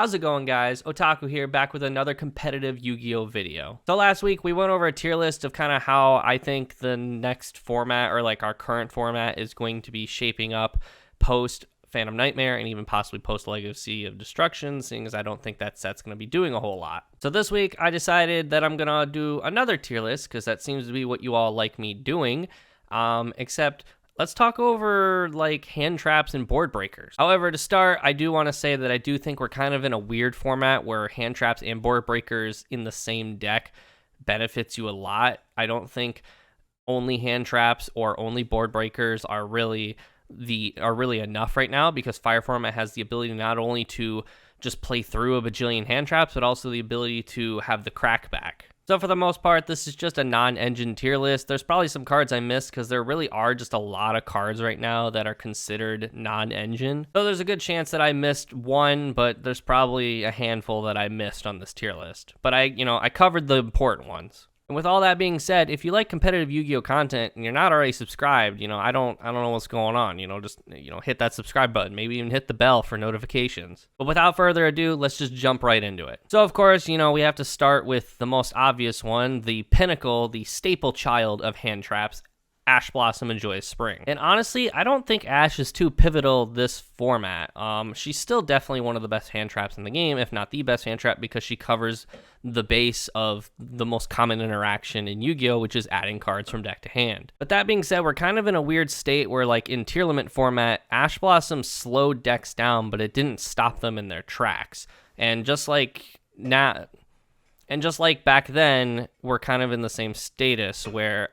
How's it going, guys? Otaku here, back with another competitive Yu-Gi-Oh video. So last week we went over a tier list of kind of how I think the next format, or like our current format, is going to be shaping up post Phantom Nightmare and even possibly post Legacy of Destruction, seeing as I don't think that set's going to be doing a whole lot. So this week I decided that I'm going to do another tier list because that seems to be what you all like me doing, except let's talk over like hand traps and board breakers. However, to start, I do want to say that I do think we're kind of in a weird format where hand traps and board breakers in the same deck benefits you a lot. I don't think only hand traps or only board breakers are really enough right now, because Fire format has the ability not only to just play through a bajillion hand traps, but also the ability to have the crackback. So for the most part, this is just a non-engine tier list. There's probably some cards I missed because there really are just a lot of cards right now that are considered non-engine. So there's a good chance that I missed one, but there's probably a handful that I missed on this tier list. But I covered the important ones. And with all that being said, if you like competitive Yu-Gi-Oh content and you're not already subscribed, I don't know what's going on. Just hit that subscribe button, maybe even hit the bell for notifications. But without further ado, let's just jump right into it. So of course, we have to start with the most obvious one, the pinnacle, the staple child of hand traps, Ash Blossom and Joyous Spring. And honestly, I don't think Ash is too pivotal this format. She's still definitely one of the best hand traps in the game, if not the best hand trap, because she covers the base of the most common interaction in Yu-Gi-Oh, which is adding cards from deck to hand. But that being said, we're kind of in a weird state where, like in tier limit format, Ash Blossom slowed decks down, but it didn't stop them in their tracks. And just like back then, we're kind of in the same status where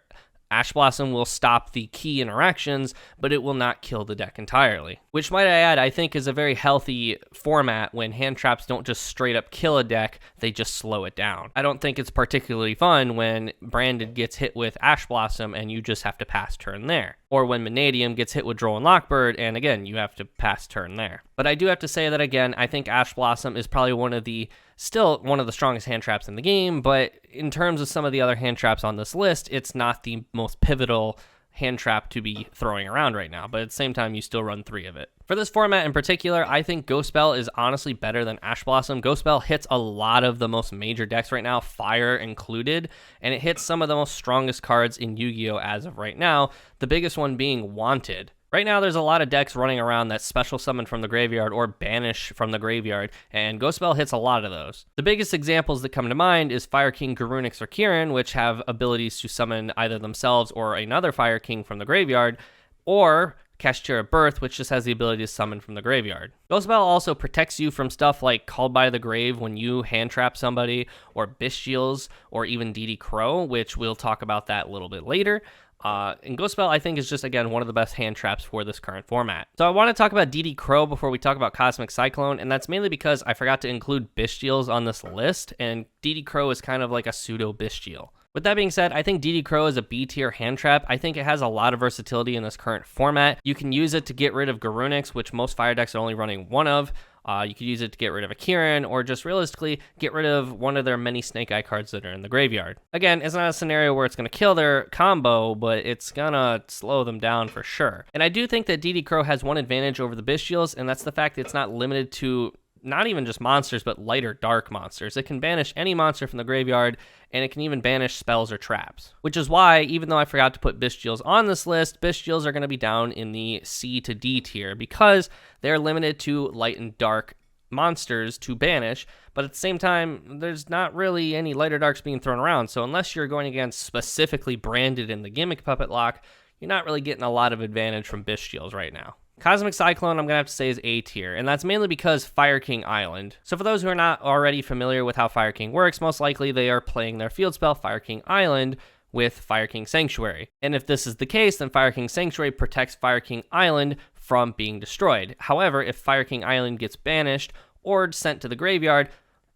Ash Blossom will stop the key interactions, but it will not kill the deck entirely. Which, might I add, I think is a very healthy format when hand traps don't just straight up kill a deck, they just slow it down. I don't think it's particularly fun when Branded gets hit with Ash Blossom and you just have to pass turn there. Or when Vanadium gets hit with Droll and Lockbird, and again, you have to pass turn there. But I do have to say that again, I think Ash Blossom is probably still one of the strongest hand traps in the game, but in terms of some of the other hand traps on this list, it's not the most pivotal hand trap to be throwing around right now, but at the same time, you still run 3 of it. For this format in particular, I think Ghost Bell is honestly better than Ash Blossom. Ghost Bell hits a lot of the most major decks right now, Fire included, and it hits some of the most strongest cards in Yu-Gi-Oh! As of right now, the biggest one being Wanted. Right now, there's a lot of decks running around that special summon from the graveyard or banish from the graveyard, and Ghost Bell hits a lot of those. The biggest examples that come to mind is Fire King, Garunix, or Kirin, which have abilities to summon either themselves or another Fire King from the graveyard, or Kashtira Birth, which just has the ability to summon from the graveyard. Ghost Bell also protects you from stuff like Called by the Grave when you hand trap somebody, or Bestials, or even DD Crow, which we'll talk about that a little bit later. And Ghost Bell, I think, is just, again, one of the best hand traps for this current format. So I want to talk about DD Crow before we talk about Cosmic Cyclone, and that's mainly because I forgot to include Bestials on this list, and DD Crow is kind of like a pseudo Bestial. With that being said, I think DD Crow is a B-tier hand trap. I think it has a lot of versatility in this current format. You can use it to get rid of Garunix, which most Fire decks are only running one of. You could use it to get rid of a Kirin, or just realistically get rid of one of their many Snake Eye cards that are in the graveyard. Again, it's not a scenario where it's going to kill their combo, but it's going to slow them down for sure. And I do think that DD Crow has one advantage over the Bestials, and that's the fact that it's not limited to not even just monsters, but light or dark monsters. It can banish any monster from the graveyard, and it can even banish spells or traps. Which is why, even though I forgot to put Bestials on this list, Bestials are going to be down in the C to D tier, because they're limited to light and dark monsters to banish, but at the same time, there's not really any light or darks being thrown around, so unless you're going against specifically Branded in the Gimmick Puppet Lock, you're not really getting a lot of advantage from Bestials right now. Cosmic Cyclone, I'm going to have to say, is A tier, and that's mainly because Fire King Island. So for those who are not already familiar with how Fire King works, most likely they are playing their field spell, Fire King Island, with Fire King Sanctuary. And if this is the case, then Fire King Sanctuary protects Fire King Island from being destroyed. However, if Fire King Island gets banished or sent to the graveyard,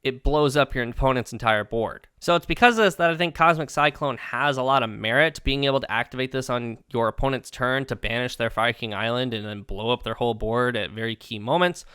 it blows up your opponent's entire board. So it's because of this that I think Cosmic Cyclone has a lot of merit. Being able to activate this on your opponent's turn to banish their Fire King Island and then blow up their whole board at very key moments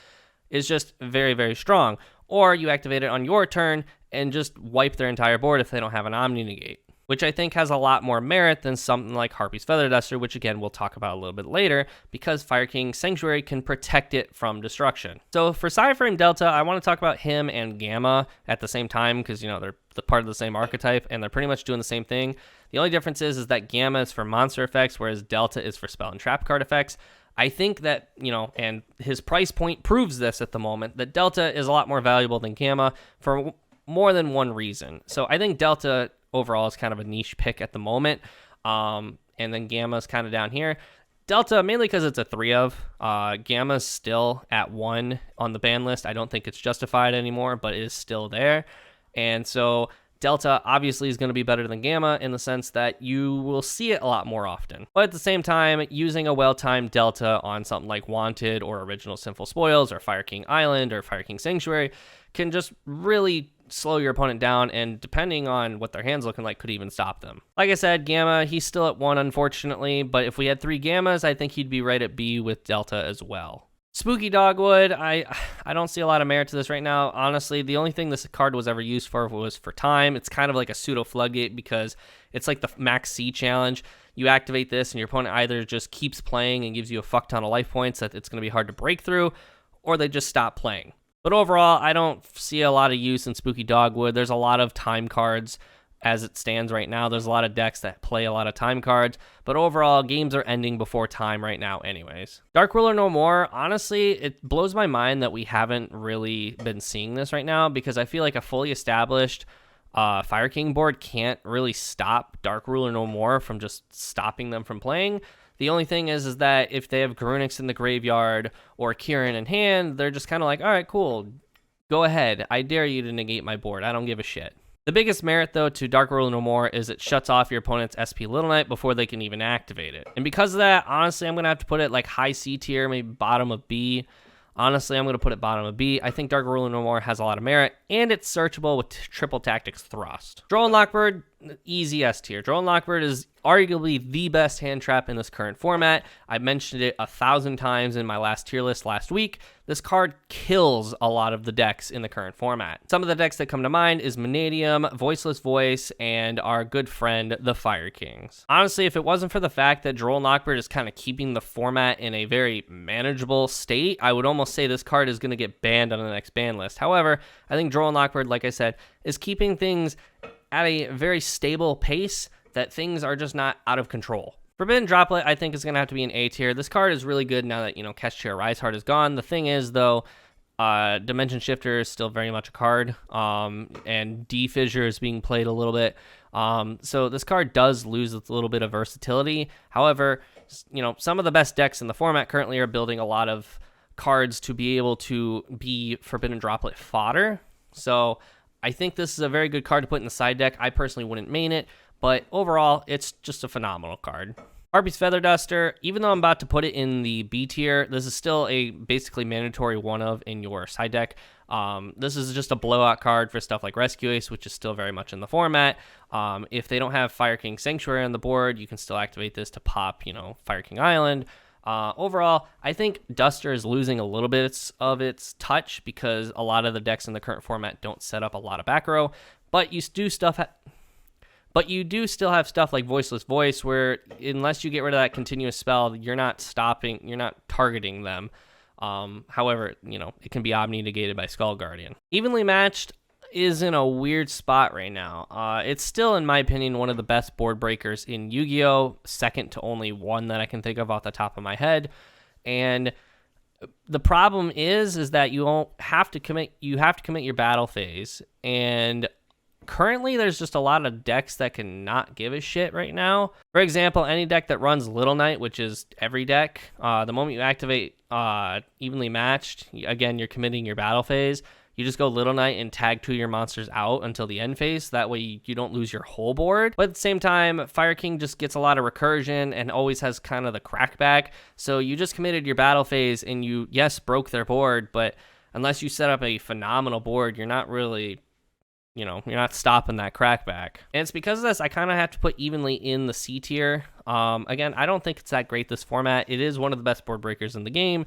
is just very, very strong. Or you activate it on your turn and just wipe their entire board if they don't have an Omni Negate. which I think has a lot more merit than something like Harpy's Feather Duster, which again we'll talk about a little bit later, because Fire King Sanctuary can protect it from destruction. So for Cyframe Delta, I want to talk about him and Gamma at the same time, because they're the part of the same archetype and they're pretty much doing the same thing. The only difference is that Gamma is for monster effects, whereas Delta is for spell and trap card effects. I think that, and his price point proves this at the moment, that Delta is a lot more valuable than Gamma for more than one reason. So I think Delta overall is kind of a niche pick at the moment. And then Gamma is kind of down here. Delta, mainly because it's a 3 of. Gamma's still at 1 on the ban list. I don't think it's justified anymore, but it is still there. And so Delta obviously is going to be better than Gamma in the sense that you will see it a lot more often. But at the same time, using a well-timed Delta on something like Wanted or Original Sinful Spoils or Fire King Island or Fire King Sanctuary can just really slow your opponent down, and depending on what their hand's looking like, could even stop them. Like I said, Gamma, he's still at 1, unfortunately, but if we had 3 Gammas, I think he'd be right at B with Delta as well. Spooky Dogwood, I don't see a lot of merit to this right now. Honestly, the only thing this card was ever used for was for time. It's kind of like a pseudo floodgate because it's like the Max C challenge. You activate this and your opponent either just keeps playing and gives you a fuck ton of life points that it's going to be hard to break through, or they just stop playing. But overall, I don't see a lot of use in Spooky Dogwood. There's a lot of time cards as it stands right now. There's a lot of decks that play a lot of time cards, but overall, games are ending before time right now anyways. Dark Ruler No More, honestly, it blows my mind that we haven't really been seeing this right now, because I feel like a fully established Fire King board can't really stop Dark Ruler No More from just stopping them from playing. The only thing is that if they have Garunix in the graveyard or Kieran in hand, they're just kind of like, all right, cool, go ahead. I dare you to negate my board. I don't give a shit. The biggest merit, though, to Dark Ruler No More is it shuts off your opponent's SP Little Knight before they can even activate it. And because of that, honestly, I'm going to have to put it like high C tier, maybe bottom of B. Honestly, I'm going to put it bottom of B. I think Dark Ruler No More has a lot of merit, and it's searchable with Triple Tactics Thrust. Droll and Lockbird, easy S tier. Droll and Lockbird is arguably the best hand trap in this current format. I mentioned it 1,000 times in my last tier list last week. This card kills a lot of the decks in the current format. Some of the decks that come to mind is Manadium, Voiceless Voice, and our good friend, the Fire Kings. Honestly, if it wasn't for the fact that Droll and Lockbird is kind of keeping the format in a very manageable state, I would almost say this card is going to get banned on the next ban list. However, I think Droll and Lockbird, like I said, is keeping things at a very stable pace that things are just not out of control. Forbidden Droplet, I think, is going to have to be an A tier. This card is really good now that, Catch Chair Rise Heart is gone. The thing is, though, Dimension Shifter is still very much a card, and D-Fissure is being played a little bit. So this card does lose a little bit of versatility. However, some of the best decks in the format currently are building a lot of cards to be able to be Forbidden Droplet fodder. So I think this is a very good card to put in the side deck. I personally wouldn't main it, but overall, it's just a phenomenal card. Harpy's Feather Duster, even though I'm about to put it in the B tier, this is still a basically mandatory one of in your side deck. This is just a blowout card for stuff like Rescue Ace, which is still very much in the format. If they don't have Fire King Sanctuary on the board, you can still activate this to pop, Fire King Island. Overall, I think Duster is losing a little bit of its touch because a lot of the decks in the current format don't set up a lot of back row, but you do still have stuff like Voiceless Voice, where unless you get rid of that continuous spell, you're not targeting them. However, it can be omni negated by Skull Guardian. Evenly Matched is in a weird spot right now. It's still, in my opinion, one of the best board breakers in Yu-Gi-Oh!, second to only one that I can think of off the top of my head. And the problem is that you have to commit your battle phase, and currently there's just a lot of decks that can not give a shit right now. For example, any deck that runs Little Knight, which is every deck, the moment you activate Evenly Matched, again, you're committing your battle phase. You just go Little Knight and tag 2 of your monsters out until the end phase. That way you don't lose your whole board. But at the same time, Fire King just gets a lot of recursion and always has kind of the crackback. So you just committed your battle phase and you, yes, broke their board, but unless you set up a phenomenal board, you're not really, you're not stopping that crackback. And it's because of this, I kind of have to put Evenly in the C tier. Again, I don't think it's that great, this format. It is one of the best board breakers in the game,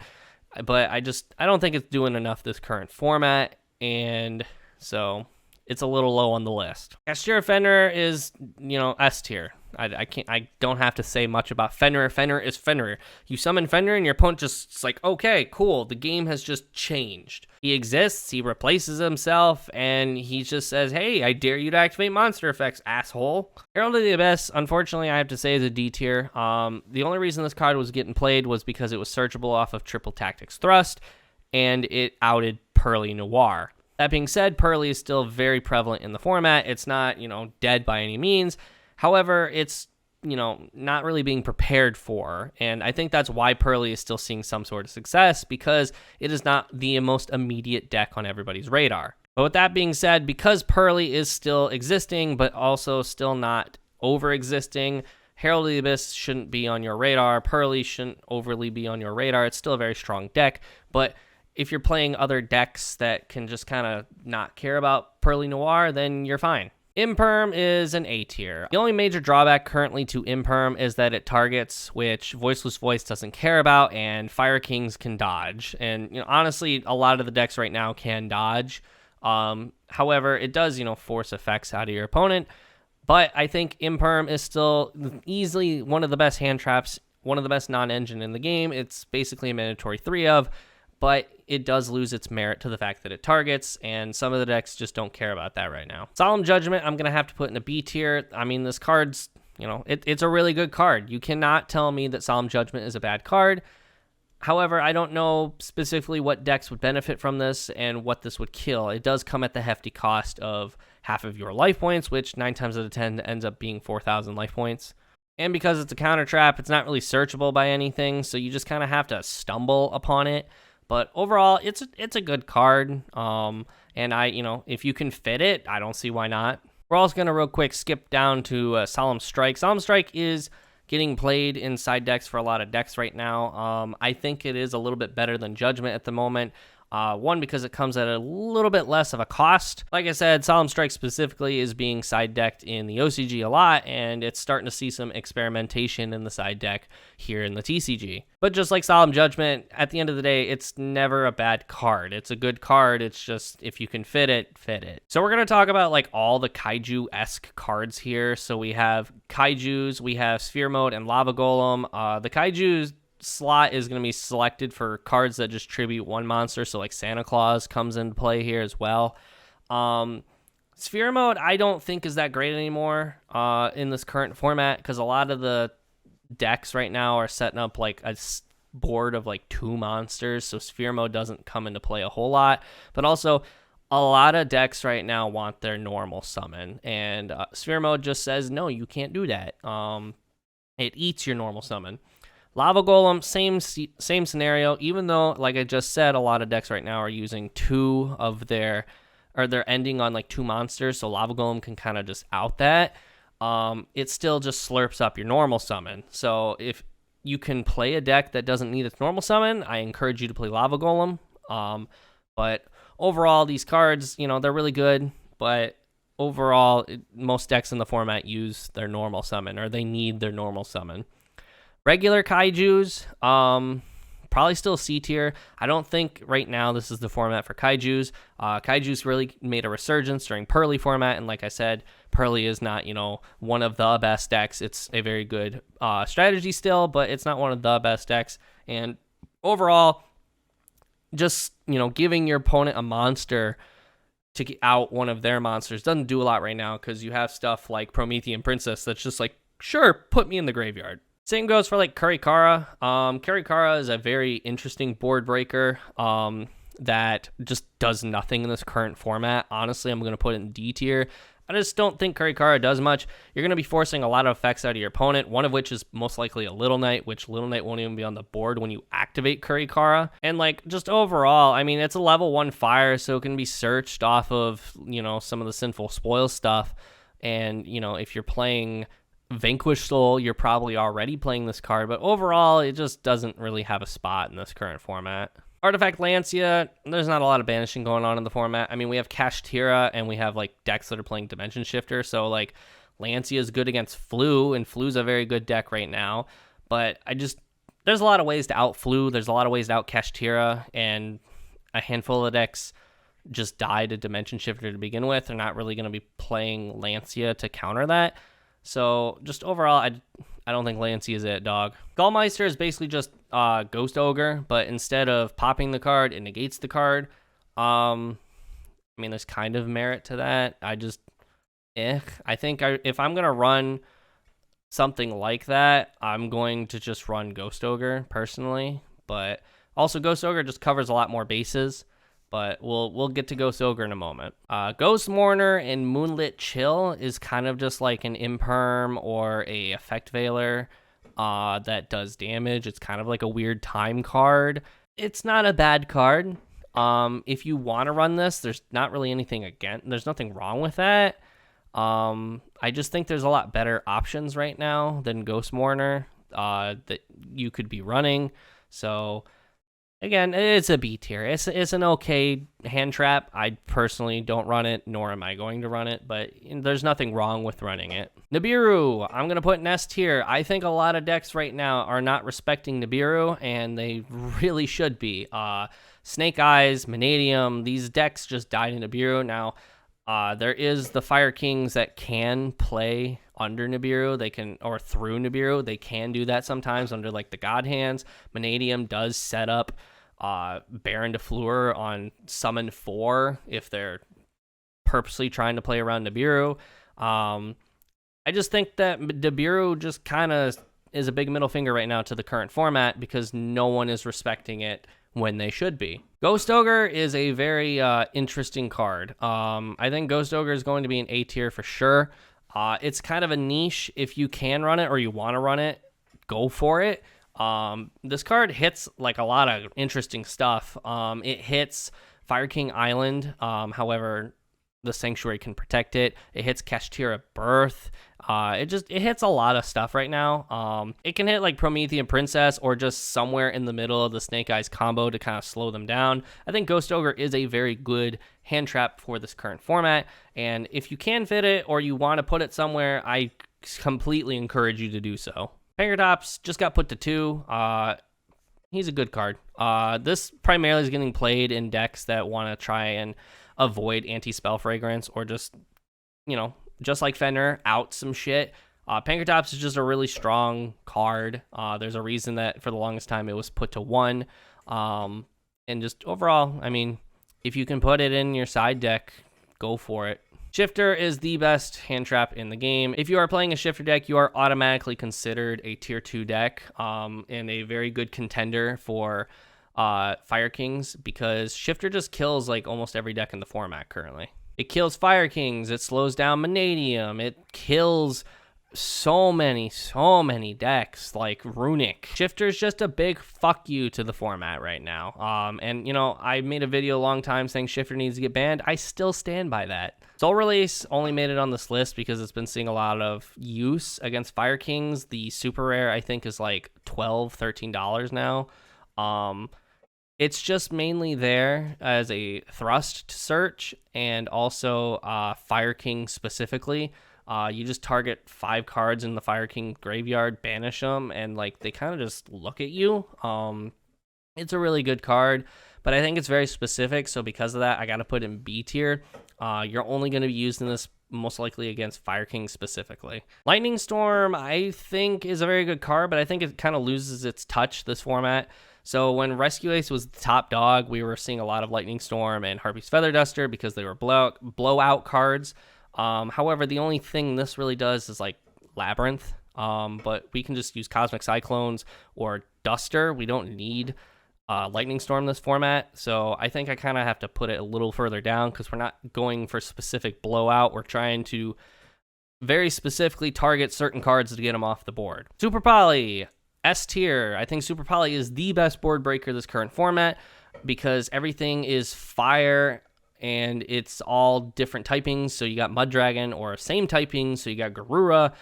but I don't think it's doing enough this current format. And so it's a little low on the list. Kashtira Fenrir is, S tier. I don't have to say much about Fenrir. Fenrir is Fenrir. You summon Fenrir and your opponent just like, okay, cool. The game has just changed. He exists, he replaces himself, and he just says, hey, I dare you to activate monster effects, asshole. Herald of the Abyss, unfortunately, I have to say is a D tier. The only reason this card was getting played was because it was searchable off of Triple Tactics Thrust, and it outed Pearly Noir. That being said, Pearly is still very prevalent in the format. It's not, dead by any means. However, it's, not really being prepared for. And I think that's why Pearly is still seeing some sort of success, because it is not the most immediate deck on everybody's radar. But with that being said, because Pearly is still existing, but also still not over-existing, Herald of the Abyss shouldn't be on your radar. Pearly shouldn't overly be on your radar. It's still a very strong deck, but if you're playing other decks that can just kind of not care about Pearly Noir, then you're fine. Imperm is an A tier. The only major drawback currently to Imperm is that it targets which Voiceless Voice doesn't care about, and Fire Kings can dodge. And honestly, a lot of the decks right now can dodge. However, it does force effects out of your opponent. But I think Imperm is still easily one of the best hand traps, one of the best non-engine in the game. It's basically a mandatory 3 of, but it does lose its merit to the fact that it targets, and some of the decks just don't care about that right now. Solemn Judgment, I'm going to have to put in a B tier. I mean, this card's, it's a really good card. You cannot tell me that Solemn Judgment is a bad card. However, I don't know specifically what decks would benefit from this and what this would kill. It does come at the hefty cost of half of your life points, which 9 times out of 10 ends up being 4,000 life points. And because it's a counter trap, it's not really searchable by anything, so you just kind of have to stumble upon it. But overall, it's a good card, and if you can fit it, I don't see why not. We're also going to real quick skip down to Solemn Strike. Solemn Strike is getting played in side decks for a lot of decks right now. I think it is a little bit better than Judgment at the moment. One, because it comes at a little bit less of a cost. Like I said, Solemn Strike specifically is being side decked in the OCG a lot, and it's starting to see some experimentation in the side deck here in the TCG. But just like Solemn Judgment, at the end of the day, it's never a bad card. It's a good card. It's just, if you can fit it, fit it. So we're going to talk about like all the Kaiju-esque cards here. So we have Kaijus, we have Sphere Mode, and Lava Golem. The Kaijus slot is going to be selected for cards that just tribute one monster, so like Santa Claus comes into play here as well. Sphere Mode I don't think is that great anymore in this current format, because a lot of the decks right now are setting up like a board of like 2 monsters, so Sphere Mode doesn't come into play a whole lot. But also, a lot of decks right now want their normal summon, and Sphere Mode just says, no, you can't do that. It eats your normal summon. Lava Golem, same scenario, even though, like I just said, a lot of decks right now are using 2 of their, or they're ending on like 2 monsters, so Lava Golem can kind of just out that. It still just slurps up your normal summon. So if you can play a deck that doesn't need its normal summon, I encourage you to play Lava Golem. But overall, these cards, they're really good, but overall, most decks in the format use their normal summon, or they need their normal summon. Regular Kaijus, probably still C tier. I don't think right now this is the format for Kaijus. Kaijus really made a resurgence during Pearly format, and like I said, Pearly is not, one of the best decks. It's a very good strategy still, but it's not one of the best decks. And overall, just, giving your opponent a monster to get out one of their monsters doesn't do a lot right now, because you have stuff like Promethean Princess that's just like, sure, put me in the graveyard. Same goes for like Kurikara. Kurikara is a very interesting board breaker that just does nothing in this current format. Honestly, I'm going to put it in D tier. I just don't think Kurikara does much. You're going to be forcing a lot of effects out of your opponent, one of which is most likely a Little Knight, which Little Knight won't even be on the board when you activate Kurikara. And like, just overall, I mean, it's a level 1 fire, so it can be searched off of, some of the Sinful Spoil stuff. And, if you're playing Vanquish Soul, you're probably already playing this card, but overall, it just doesn't really have a spot in this current format. Artifact Lancia, there's not a lot of banishing going on in the format. I mean, we have Kashtira, and we have like decks that are playing Dimension Shifter, so like Lancia is good against Flu, and Flu's a very good deck right now, but there's a lot of ways to out Flu, there's a lot of ways to out Kashtira, and a handful of decks just die to Dimension Shifter to begin with. They're not really going to be playing Lancia to counter that. So just overall, I don't think Lancia is it, dog. Skullmeister is basically just Ghost Ogre, but instead of popping the card, it negates the card. I mean, there's kind of merit to that. I think if I'm going to run something like that, I'm going to just run Ghost Ogre personally. But also Ghost Ogre just covers a lot more bases. But we'll get to Ghost Ogre in a moment. Ghost Mourner and Moonlit Chill is kind of just like an imperm or a effect veiler that does damage. It's kind of like a weird time card. It's not a bad card. If you want to run this, there's not really anything there's nothing wrong with that. I just think there's a lot better options right now than Ghost Mourner that you could be running. So again, it's a B tier. It's an okay hand trap. I personally don't run it, nor am I going to run it, but there's nothing wrong with running it. Nibiru, I'm going to put in S tier. I think a lot of decks right now are not respecting Nibiru, and they really should be. Snake Eyes, Manadium, these decks just died in Nibiru. Now, there is the Fire Kings that can play under Nibiru. They can, or through Nibiru. They can do that sometimes under like the God Hands. Manadium does set up Baron de Fleur on Summon 4 if they're purposely trying to play around Nibiru. I just think that Nibiru just kind of is a big middle finger right now to the current format because no one is respecting it when they should be. Ghost Ogre is a very interesting card. I think Ghost Ogre is going to be an A tier for sure. It's kind of a niche. If you can run it or you want to run it, go for it. This card hits like a lot of interesting stuff. It hits Fire King Island. However, the Sanctuary can protect it. It hits Kashtira Birth. It hits a lot of stuff right now. It can hit like Promethean Princess or just somewhere in the middle of the Snake Eyes combo to kind of slow them down. I think Ghost Ogre is a very good hand trap for this current format, and if you can fit it or you want to put it somewhere, I completely encourage you to do so. Pankratops just got put to 2. He's a good card. This primarily is getting played in decks that want to try and avoid anti-spell fragrance or just, just like Fenrir, out some shit. Pankratops is just a really strong card. There's a reason that for the longest time it was put to 1. And just overall, I mean, if you can put it in your side deck, go for it. Shifter is the best hand trap in the game. If you are playing a Shifter deck, you are automatically considered a tier 2 deck and a very good contender for Fire Kings because Shifter just kills like almost every deck in the format currently. It kills Fire Kings, it slows down Manadium, it kills so many decks like Runic. Shifter's just a big fuck you to the format right now. And I made a video a long time saying Shifter needs to get banned. I still stand by that. Soul Release only made it on this list because it's been seeing a lot of use against Fire Kings. The super rare I think is like $12, $13 now. It's just mainly there as a thrust to search and also Fire King specifically. You just target 5 cards in the Fire King graveyard, banish them, and like they kind of just look at you. It's a really good card, but I think it's very specific. So because of that, I got to put it in B tier. You're only going to be using this most likely against Fire King specifically. Lightning Storm, I think, is a very good card, but I think it kind of loses its touch this format. So when Rescue Ace was the top dog, we were seeing a lot of Lightning Storm and Harpy's Feather Duster because they were blowout cards. However, the only thing this really does is like Labyrinth, but we can just use Cosmic Cyclones or Duster. We don't need Lightning Storm this format, so I think I kind of have to put it a little further down because we're not going for specific blowout. We're trying to very specifically target certain cards to get them off the board. Super Poly, S tier. I think Super Poly is the best board breaker this current format because everything is fire and it's all different typings. So you got Mud Dragon or same typing. So you got Garura.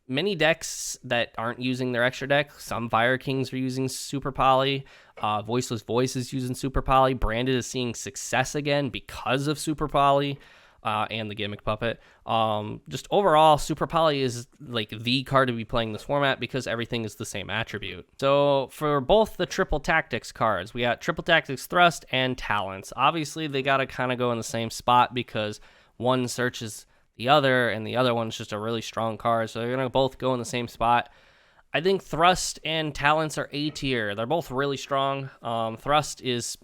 Many decks that aren't using their extra deck. Some Fire Kings are using Super Poly. Voiceless Voice is using Super Poly. Branded is seeing success again because of Super Poly. and the gimmick puppet. Just overall, Super Poly is like the card to be playing this format because everything is the same attribute. So for both the Triple Tactics cards, we got Triple Tactics Thrust and Talents. Obviously, they got to kind of go in the same spot because one searches the other, and the other one's just a really strong card, so they're going to both go in the same spot. I think Thrust and Talents are A tier. They're both really strong. Thrust is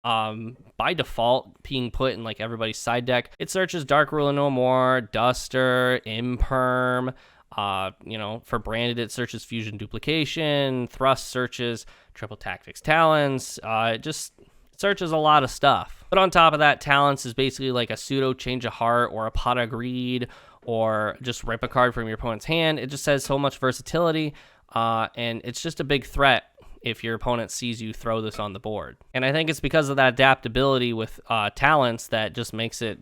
by default being put in like everybody's side deck. It searches Dark Ruler No More, Duster, Imperm. For branded, it searches Fusion Duplication. Thrust searches Triple Tactics Talents. It just searches a lot of stuff. But on top of that, Talents is basically like a pseudo Change of Heart or a Pot of Greed, or just rip a card from your opponent's hand. It just has so much versatility, and it's just a big threat if your opponent sees you throw this on the board. And I think it's because of that adaptability with Talents that just makes it,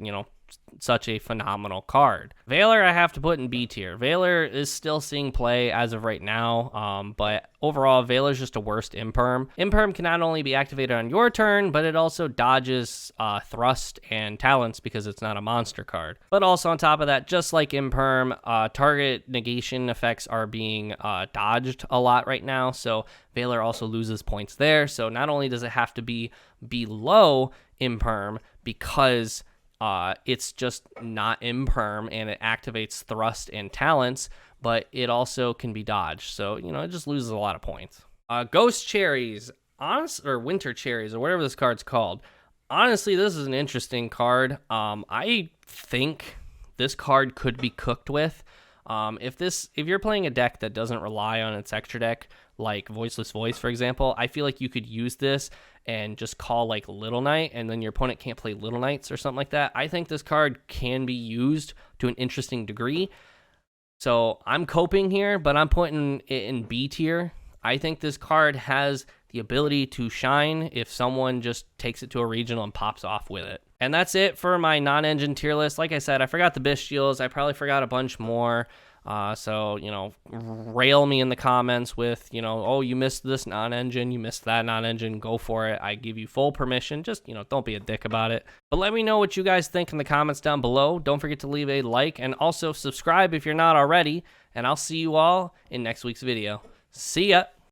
such a phenomenal card. Valor, I have to put in B tier. Valor is still seeing play as of right now, but overall, Valor's just a worst Imperm. Imperm can not only be activated on your turn, but it also dodges Thrust and Talents because it's not a monster card. But also on top of that, just like Imperm, target negation effects are being dodged a lot right now, so Valor also loses points there. So not only does it have to be below Imperm because it's just not Imperm and it activates Thrust and Talents, but it also can be dodged. So, it just loses a lot of points. Ghost Cherries, or Winter Cherries, or whatever this card's called. Honestly, this is an interesting card. I think this card could be cooked with. If you're playing a deck that doesn't rely on its extra deck, like Voiceless Voice, for example, I feel like you could use this and just call like Little Knight, and then your opponent can't play Little Knights or something like that. I think this card can be used to an interesting degree. So I'm coping here, but I'm putting it in B tier. I think this card has the ability to shine if someone just takes it to a regional and pops off with it. And that's it for my non-engine tier list. Like I said, I forgot the Bestials. I probably forgot a bunch more. So, rail me in the comments with, oh, you missed this non-engine, you missed that non-engine, go for it. I give you full permission. Just, don't be a dick about it. But let me know what you guys think in the comments down below. Don't forget to leave a like and also subscribe if you're not already. And I'll see you all in next week's video. See ya.